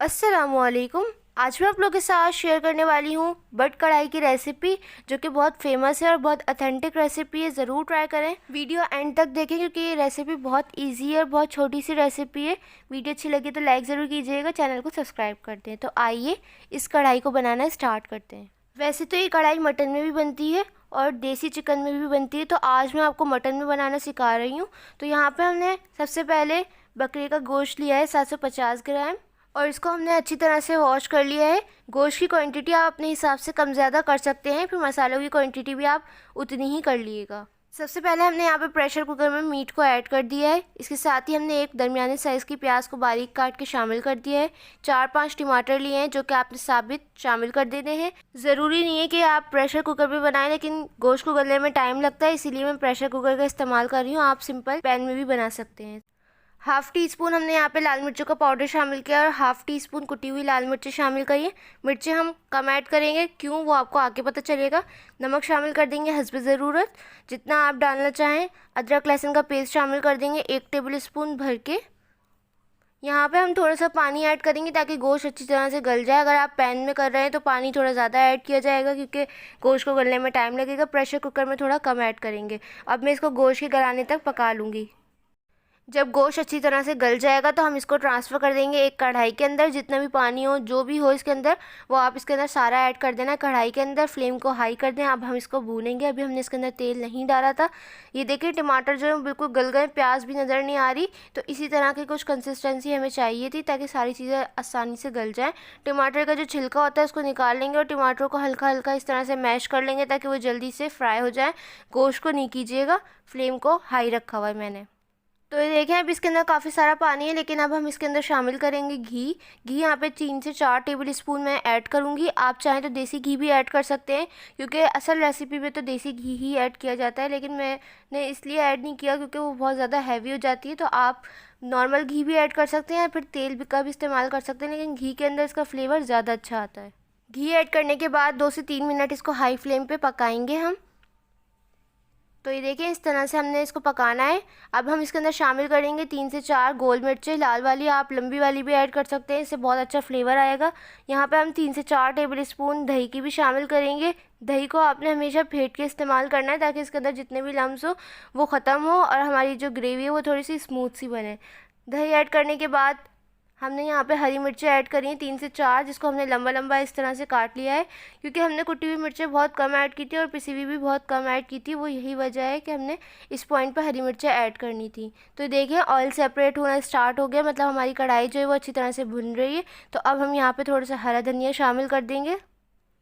अस्सलामुअलैकुम। आज मैं आप लोगों के साथ शेयर करने वाली हूँ बट कढ़ाई की रेसिपी, जो कि बहुत फेमस है और बहुत ऑथेंटिक रेसिपी है। ज़रूर ट्राई करें, वीडियो एंड तक देखें क्योंकि ये रेसिपी बहुत इजी है और बहुत छोटी सी रेसिपी है। वीडियो अच्छी लगी तो लाइक ज़रूर कीजिएगा, चैनल को सब्सक्राइब कर दें। तो आइए इस कढ़ाई को बनाना स्टार्ट करते हैं। वैसे तो ये कढ़ाई मटन में भी बनती है और देसी चिकन में भी बनती है, तो आज मैं आपको मटन में बनाना सिखा रही हूँ। तो यहाँ पे हमने सबसे पहले बकरे का गोश्त लिया है 750 ग्राम, और इसको हमने अच्छी तरह से वॉश कर लिया है। गोश्त की क्वांटिटी आप अपने हिसाब से कम ज़्यादा कर सकते हैं, फिर मसालों की क्वांटिटी भी आप उतनी ही कर लीजिएगा। सबसे पहले हमने यहाँ पे प्रेशर कुकर में मीट को ऐड कर दिया है। इसके साथ ही हमने एक दरमियाने साइज़ की प्याज को बारीक काट के शामिल कर दिया है। 4-5 टमाटर लिए हैं जो कि आपने साबित शामिल कर देने हैं। ज़रूरी नहीं है कि आप प्रेशर कुकर पे बनाएं, लेकिन गोश्त को गलने में टाइम लगता है, इसीलिए मैं प्रेशर कुकर का इस्तेमाल कर रही हूँ। आप सिंपल पैन में भी बना सकते हैं। हाफ़ टी स्पून हमने यहाँ पे लाल मिर्चों का पाउडर शामिल किया और हाफ़ टी स्पून कुटी हुई लाल मिर्चें शामिल करिए। मिर्चें हम कम ऐड करेंगे, क्यों वो आपको आगे पता चलेगा। नमक शामिल कर देंगे हस्ब ज़रूरत, जितना आप डालना चाहें। अदरक लहसुन का पेस्ट शामिल कर देंगे 1 टेबल स्पून भर के। यहाँ पे हम थोड़ा सा पानी ऐड करेंगे ताकि गोश्त अच्छी तरह से गल जाए। अगर आप पैन में कर रहे हैं तो पानी थोड़ा ज़्यादा ऐड किया जाएगा क्योंकि गोश्त को गलने में टाइम लगेगा। प्रेशर कुकर में थोड़ा कम ऐड करेंगे। अब मैं इसको गोश्त के गलाने तक पका लूँगी। जब गोश्त अच्छी तरह से गल जाएगा तो हम इसको ट्रांसफ़र कर देंगे एक कढ़ाई के अंदर। जितना भी पानी हो, जो भी हो इसके अंदर, वो आप इसके अंदर सारा ऐड कर देना कढ़ाई के अंदर। फ्लेम को हाई कर दें। अब हम इसको भूनेंगे। अभी हमने इसके अंदर तेल नहीं डाला था। ये देखिए टमाटर जो है बिल्कुल गल गए, प्याज भी नज़र नहीं आ रही। तो इसी तरह की कुछ कंसिस्टेंसी हमें चाहिए थी ताकि सारी चीज़ें आसानी से गल जाएँ। टमाटर का जो छिलका होता है उसको निकाल लेंगे और टमाटर को हल्का हल्का इस तरह से मैश कर लेंगे ताकि वो जल्दी से फ्राई हो जाए। गोश्त को नहीं कीजिएगा, फ्लेम को हाई रखा हुआ है मैंने। तो ये देखें अब इसके अंदर काफ़ी सारा पानी है, लेकिन अब हम इसके अंदर शामिल करेंगे घी। घी यहाँ पे 3 से 4 टेबल स्पून मैं ऐड करूँगी। आप चाहें तो देसी घी भी ऐड कर सकते हैं, क्योंकि असल रेसिपी में तो देसी घी ही ऐड किया जाता है, लेकिन मैंने इसलिए ऐड नहीं किया क्योंकि वो बहुत ज़्यादा हैवी हो जाती है। तो आप नॉर्मल घी भी ऐड कर सकते हैं या फिर तेल का भी इस्तेमाल कर सकते हैं, लेकिन घी के अंदर इसका फ्लेवर ज़्यादा अच्छा आता है। घी ऐड करने के बाद 2 से 3 मिनट इसको हाई फ्लेम पर पकाएँगे हम। तो ये देखिए इस तरह से हमने इसको पकाना है। अब हम इसके अंदर शामिल करेंगे 3 से 4 गोल मिर्चें, लाल वाली, आप लंबी वाली भी ऐड कर सकते हैं, इससे बहुत अच्छा फ्लेवर आएगा। यहाँ पे हम 3 से 4 टेबल स्पून दही की भी शामिल करेंगे। दही को आपने हमेशा फेंट के इस्तेमाल करना है ताकि इसके अंदर जितने भी लम्स हो वो ख़त्म हो और हमारी जो ग्रेवी है वो थोड़ी सी स्मूथ सी बने। दही ऐड करने के बाद हमने यहाँ पे हरी मिर्चें ऐड करी हैं 3 से 4, जिसको हमने लंबा लंबा इस तरह से काट लिया है, क्योंकि हमने कुटी हुई मिर्चें बहुत कम ऐड की थी और पिसी हुई भी बहुत कम ऐड की थी। वो यही वजह है कि हमने इस पॉइंट पर हरी मिर्चें ऐड करनी थी। तो देखिए ऑयल सेपरेट होना स्टार्ट हो गया, मतलब हमारी कढ़ाई जो है वो अच्छी तरह से भुन रही है। तो अब हम यहाँ पर थोड़ा सा हरा धनिया शामिल कर देंगे।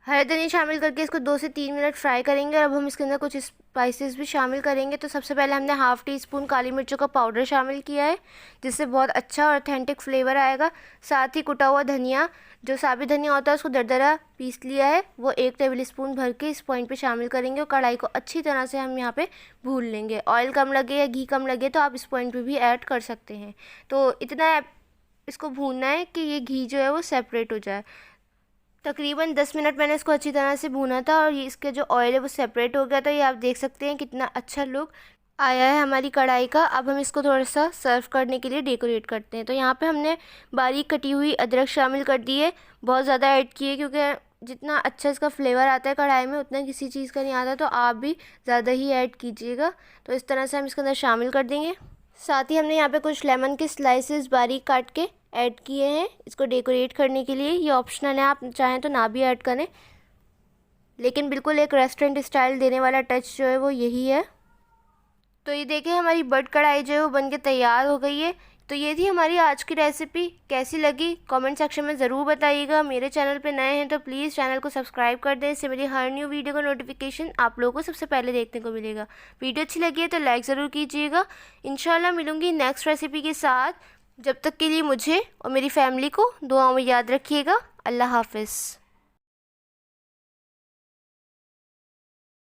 हरा धनिया शामिल करके इसको 2 से 3 मिनट फ्राई करेंगे। और अब हम इसके अंदर कुछ स्पाइसेस भी शामिल करेंगे। तो सबसे पहले हमने हाफ़ टी स्पून काली मिर्चों का पाउडर शामिल किया है, जिससे बहुत अच्छा और ऑथेंटिक फ्लेवर आएगा। साथ ही कुटा हुआ धनिया, जो साबित धनिया होता है उसको दरदरा पीस लिया है, वो 1 टेबल स्पून भर के इस पॉइंट पे शामिल करेंगे। और कढ़ाई को अच्छी तरह से हम यहाँ पे भून लेंगे। ऑयल कम लगे या घी कम लगे तो आप इस पॉइंट पे भी ऐड कर सकते हैं। तो इतना इसको भूनना है कि ये घी जो है वो सेपरेट हो जाए। तकरीबन 10 मिनट मैंने इसको अच्छी तरह से भूना था और ये इसके जो ऑयल है वो सेपरेट हो गया था। ये आप देख सकते हैं कितना अच्छा लुक आया है हमारी कढ़ाई का। अब हम इसको थोड़ा सा सर्व करने के लिए डेकोरेट करते हैं। तो यहाँ पे हमने बारीक कटी हुई अदरक शामिल कर दी है, बहुत ज़्यादा ऐड की है क्योंकि जितना अच्छा इसका फ्लेवर आता है कढ़ाई में उतना किसी चीज़ का नहीं आता, तो आप भी ज़्यादा ही ऐड कीजिएगा। तो इस तरह से हम इसके अंदर शामिल कर देंगे। साथ ही हमने यहाँ पे कुछ लेमन के स्लाइसेस बारीक काट के ऐड किए हैं इसको डेकोरेट करने के लिए। ये ऑप्शनल है, आप चाहें तो ना भी ऐड करें, लेकिन बिल्कुल एक रेस्टोरेंट स्टाइल देने वाला टच जो है वो यही है। तो ये देखिए हमारी बट कढ़ाई जो है वो बनके तैयार हो गई है। तो ये थी हमारी आज की रेसिपी। कैसी लगी कमेंट सेक्शन में ज़रूर बताइएगा। मेरे चैनल पे नए हैं तो प्लीज़ चैनल को सब्सक्राइब कर दें, इससे मेरी हर न्यू वीडियो का नोटिफिकेशन आप लोगों को सबसे पहले देखने को मिलेगा। वीडियो अच्छी लगी है तो लाइक ज़रूर कीजिएगा। इंशाल्लाह मिलूँगी नेक्स्ट रेसिपी के साथ। जब तक के लिए मुझे और मेरी फैमिली को दुआओं में याद रखिएगा। अल्लाह हाफ़िज़।